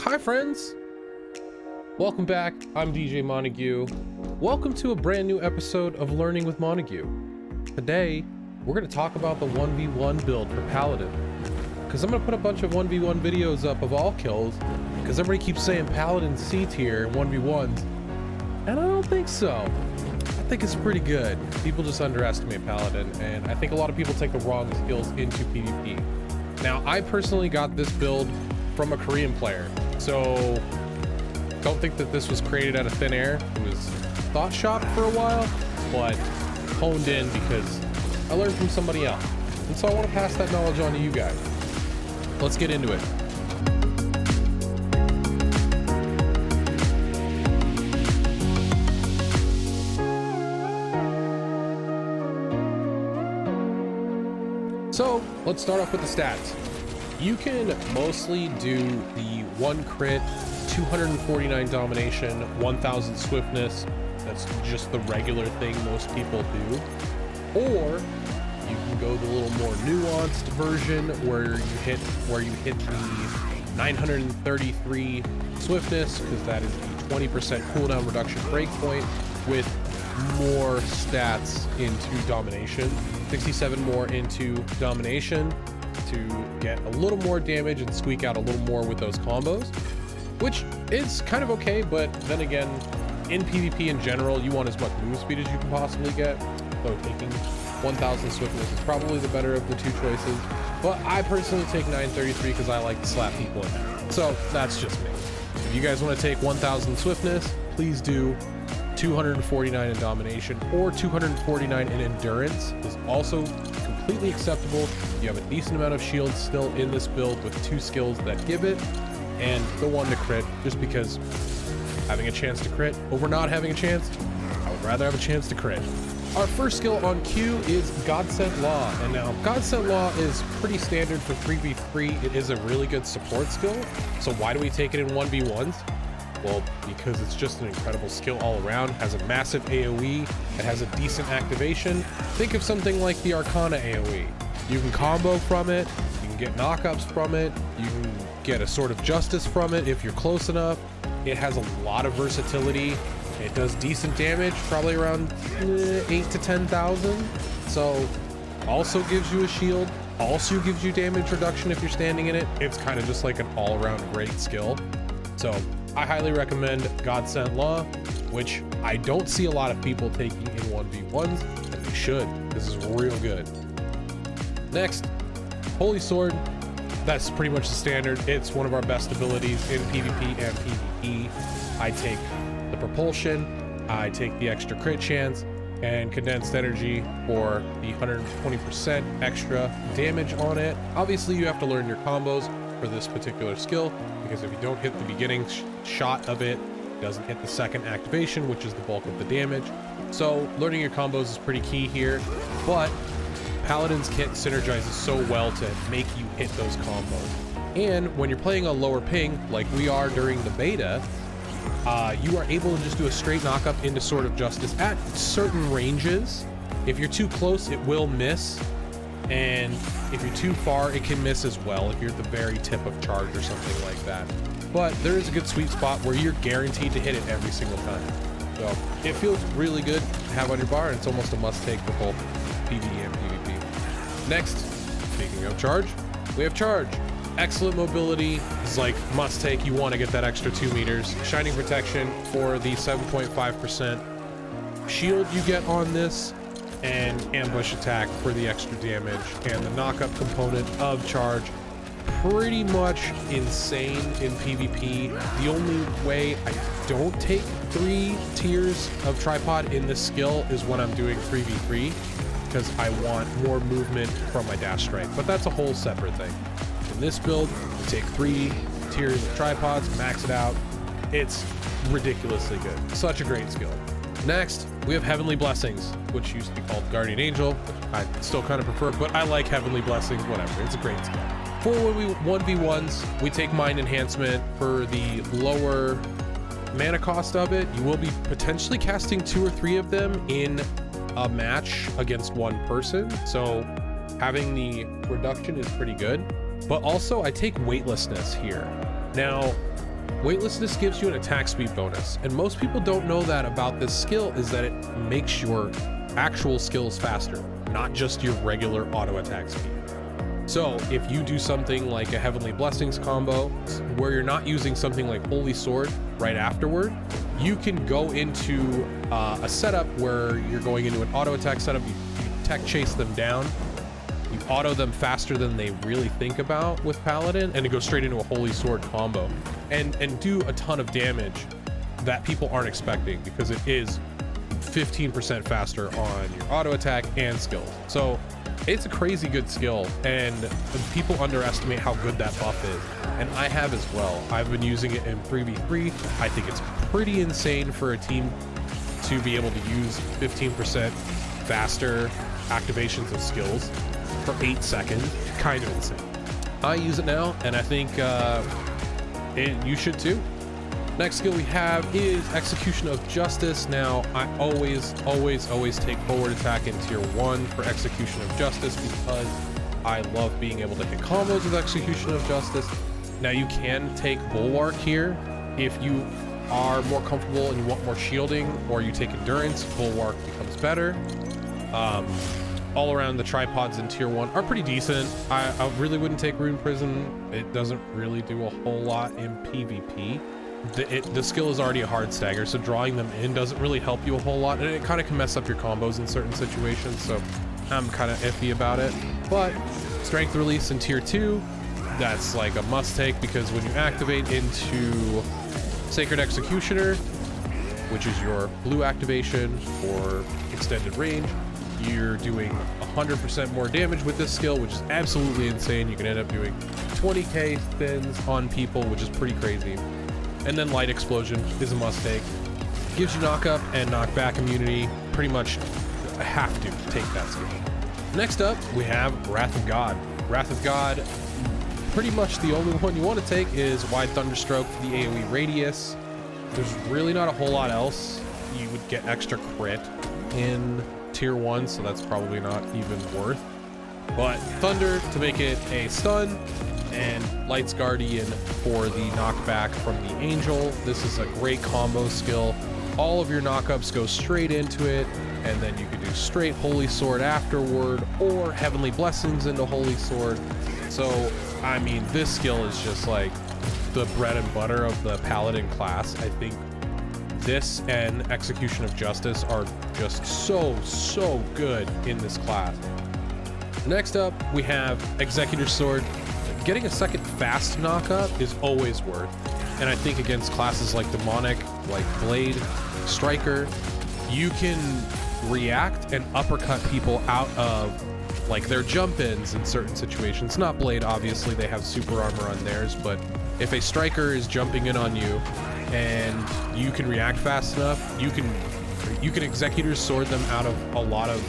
Hi friends, welcome back. I'm DJ Montague. Welcome to a brand new episode of Learning with Montague. Today we're going to talk about the 1v1 build for Paladin, because I'm going to put a bunch of 1v1 videos up of all kills, because everybody keeps saying Paladin C tier 1v1s, and I don't think so. I think it's pretty good. People just underestimate Paladin, and I think a lot of people take the wrong skills into PvP. Now, I personally got this build from a Korean player, so don't think that this was created out of thin air. It was thought shop for a while, but honed in because I learned from somebody else, and so I want to pass that knowledge on to you guys. Let's get into it. So let's start off with the stats. You can mostly do the 1 crit, 249 domination, 1000 swiftness. That's just the regular thing most people do. Or you can go the little more nuanced version where you hit the 933 swiftness, because that is the 20% cooldown reduction breakpoint with more stats into domination. 67 more into domination to get a little more damage and squeak out a little more with those combos, which is kind of okay. But then again, in PvP in general, you want as much move speed as you can possibly get, so taking 1000 swiftness is probably the better of the two choices. But I personally take 933 because I like to slap people in there, so that's just me. If you guys want to take 1000 swiftness, please do. 249 in domination or 249 in endurance is also completely acceptable. You have a decent amount of shields still in this build with 2 skills that give it, and the 1 to crit, just because having a chance to crit over not having a chance, I would rather have a chance to crit. Our first skill on Q is Godsent Law, and now Godsent Law is pretty standard for 3v3. It is a really good support skill, so why do we take it in 1v1s? Well, because it's just an incredible skill all around, has a massive AoE, it has a decent activation. Think of something like the Arcana AoE. You can combo from it, you can get knockups from it, you can get a Sword of Justice from it if you're close enough. It has a lot of versatility. It does decent damage, probably around 8 to 10,000. So also gives you a shield, also gives you damage reduction if you're standing in it. It's kind of just like an all-around great skill. So I highly recommend Godsent Law, which I don't see a lot of people taking in 1v1s, and they should. This is real good. Next, Holy Sword. That's pretty much the standard. It's one of our best abilities in PvP and PvE. I take the propulsion, I take the extra crit chance, and condensed energy for the 120% extra damage on it. Obviously, you have to learn your combos for this particular skill, because if you don't hit the beginning shot of it, it doesn't hit the second activation, which is the bulk of the damage. So learning your combos is pretty key here, but Paladin's kit synergizes so well to make you hit those combos. And when you're playing a lower ping, like we are during the beta, you are able to just do a straight knockup into Sword of Justice at certain ranges. If you're too close, it will miss. And if you're too far, it can miss as well if you're at the very tip of charge or something like that. But there is a good sweet spot where you're guaranteed to hit it every single time. So it feels really good to have on your bar, and it's almost a must-take for both PvE and PvP. Next, speaking of charge, we have charge. Excellent mobility is like must-take. You want to get that extra 2 meters. Shining protection for the 7.5% shield you get on this, and ambush attack for the extra damage, and the knockup component of charge. Pretty much insane in PvP. The only way I don't take 3 tiers of tripod in this skill is when I'm doing 3v3, because I want more movement from my dash strike, but that's a whole separate thing. In this build, we take 3 tiers of tripods, max it out. It's ridiculously good. Such a great skill. Next, we have Heavenly Blessings, which used to be called Guardian Angel, which I still kind of prefer, but I like Heavenly Blessings, whatever. It's a great skill. For 1v1s, we take Mind Enhancement for the lower mana cost of it. You will be potentially casting 2 or 3 of them in a match against one person, so having the reduction is pretty good. But also I take weightlessness here. Now, Weightlessness gives you an attack speed bonus, and most people don't know that about this skill is that it makes your actual skills faster, not just your regular auto attack speed. So if you do something like a Heavenly Blessings combo where you're not using something like Holy Sword right afterward, you can go into a setup where you're going into an auto attack setup, you tech chase them down, you auto them faster than they really think about with Paladin, and it goes straight into a Holy Sword combo and do a ton of damage that people aren't expecting, because it is 15% faster on your auto attack and skills. So it's a crazy good skill, and people underestimate how good that buff is, and I have as well. I've been using it in 3v3. I think it's pretty insane for a team to be able to use 15% faster activations of skills for 8 seconds. Kind of insane. I use it now, and I think you should too. Next skill we have is Execution of Justice. Now, I always take forward attack in tier 1 for Execution of Justice because I love being able to hit combos with Execution of Justice. Now, you can take Bulwark here if you are more comfortable and you want more shielding, or you take Endurance. Bulwark becomes better. All around, the tripods in tier 1 are pretty decent. I really wouldn't take Rune Prison. It doesn't really do a whole lot in PvP. The skill is already a hard stagger, so drawing them in doesn't really help you a whole lot, and it kind of can mess up your combos in certain situations, so I'm kind of iffy about it. But Strength Release in tier 2, that's like a must take, because when you activate into Sacred Executioner, which is your blue activation for extended range, you're doing 100% more damage with this skill, which is absolutely insane. You can end up doing 20k spins on people, which is pretty crazy. And then Light Explosion is a must take. Gives you knock-up and knock-back immunity. Pretty much have to take that skill. Next up, we have Wrath of God. Wrath of God, pretty much the only one you want to take is Wide Thunderstroke for the AoE radius. There's really not a whole lot else. You would get extra crit in tier 1, so that's probably not even worth. But Thunder to make it a stun, and Light's Guardian for the knockback from the Angel. This is a great combo skill. All of your knockups go straight into it, and then you can do straight Holy Sword afterward, or Heavenly Blessings into Holy Sword. So, I mean, this skill is just like the bread and butter of the Paladin class. I think this and Execution of Justice are just so good in this class. Next up, we have Executor Sword. Getting a second fast knockup is always worth, and I think against classes like Demonic, like Blade, Striker, you can react and uppercut people out of like their jump-ins in certain situations. Not Blade, obviously, they have super armor on theirs, but if a Striker is jumping in on you and you can react fast enough, you can Executor Sword them out of a lot of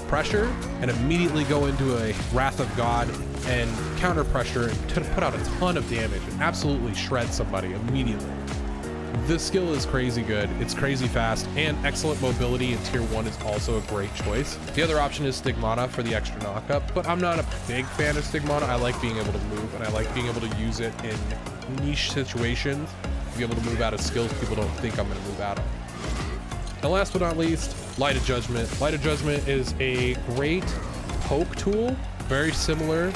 pressure and immediately go into a Wrath of God and counter pressure and put out a ton of damage and absolutely shred somebody immediately. This skill is crazy good, it's crazy fast, and excellent mobility in tier 1 is also a great choice. The other option is Stigmata for the extra knockup, but I'm not a big fan of Stigmata. I like being able to move, and I like being able to use it in niche situations, to be able to move out of skills people don't think I'm going to move out of. And last but not least, Light of Judgment. Light of Judgment is a great poke tool, very similar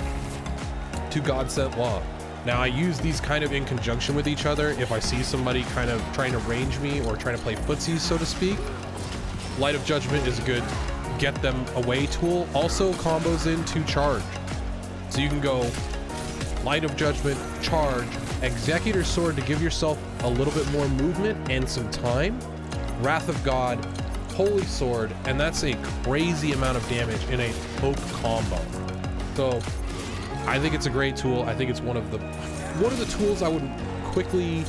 to Godsent Law. Now, I use these kind of in conjunction with each other. If I see somebody kind of trying to range me or trying to play footsies, so to speak, Light of Judgment is a good get them away tool. Also combos into charge. So you can go Light of Judgment, charge, Executor Sword to give yourself a little bit more movement and some time, Wrath of God, Holy Sword, and that's a crazy amount of damage in a poke combo. So I think it's a great tool. I think it's one of the tools I would quickly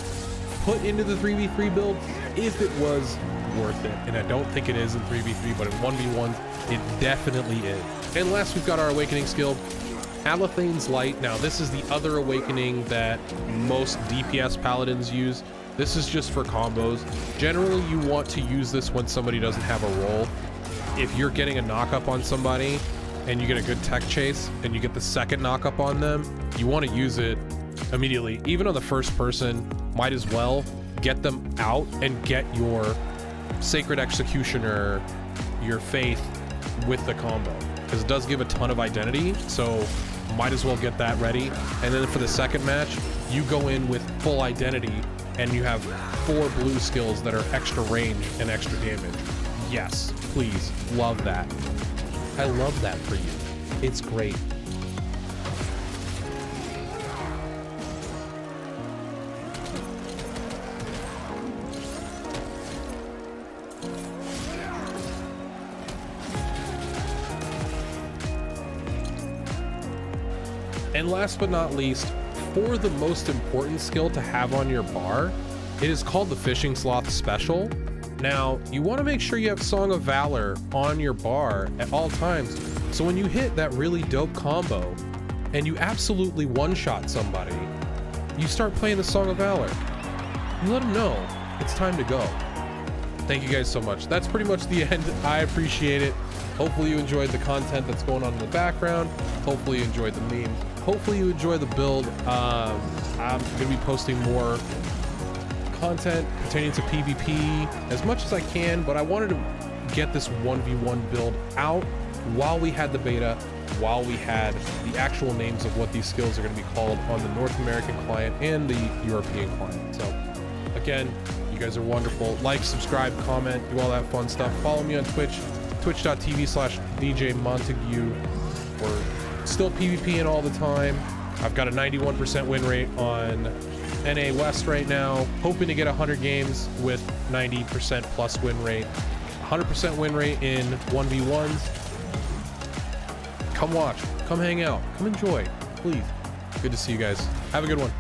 put into the 3v3 build if it was worth it. And I don't think it is in 3v3, but in 1v1, it definitely is. And last, we've got our awakening skill, Alithane's Light. Now, this is the other awakening that most DPS paladins use. This is just for combos. Generally, you want to use this when somebody doesn't have a roll. If you're getting a knock-up on somebody and you get a good tech chase and you get the second knock-up on them, you want to use it immediately. Even on the first person, might as well get them out and get your Sacred Executioner, your Faith with the combo, because it does give a ton of identity, so might as well get that ready. And then for the second match, you go in with full identity and you have 4 blue skills that are extra range and extra damage. Yes, please, love that. I love that for you. It's great. And last but not least, for the most important skill to have on your bar, it is called the Fishingsloth Special. Now, you want to make sure you have Song of Valor on your bar at all times, so when you hit that really dope combo and you absolutely one-shot somebody, you start playing the Song of Valor. You let them know it's time to go. Thank you guys so much. That's pretty much the end. I appreciate it. Hopefully you enjoyed the content that's going on in the background. Hopefully you enjoyed the memes. Hopefully you enjoy the build. I'm going to be posting more content pertaining to PvP as much as I can, but I wanted to get this 1v1 build out while we had the beta, while we had the actual names of what these skills are going to be called on the North American client and the European client. So again, you guys are wonderful. Like, subscribe, comment, do all that fun stuff. Follow me on Twitch, twitch.tv/DJ Montague. We're still PvPing all the time. I've got a 91% win rate on NA West right now, hoping to get 100 games with 90% plus win rate, 100% win rate in 1v1s. Come watch, come hang out, come enjoy, please. Good to see you guys. Have a good one.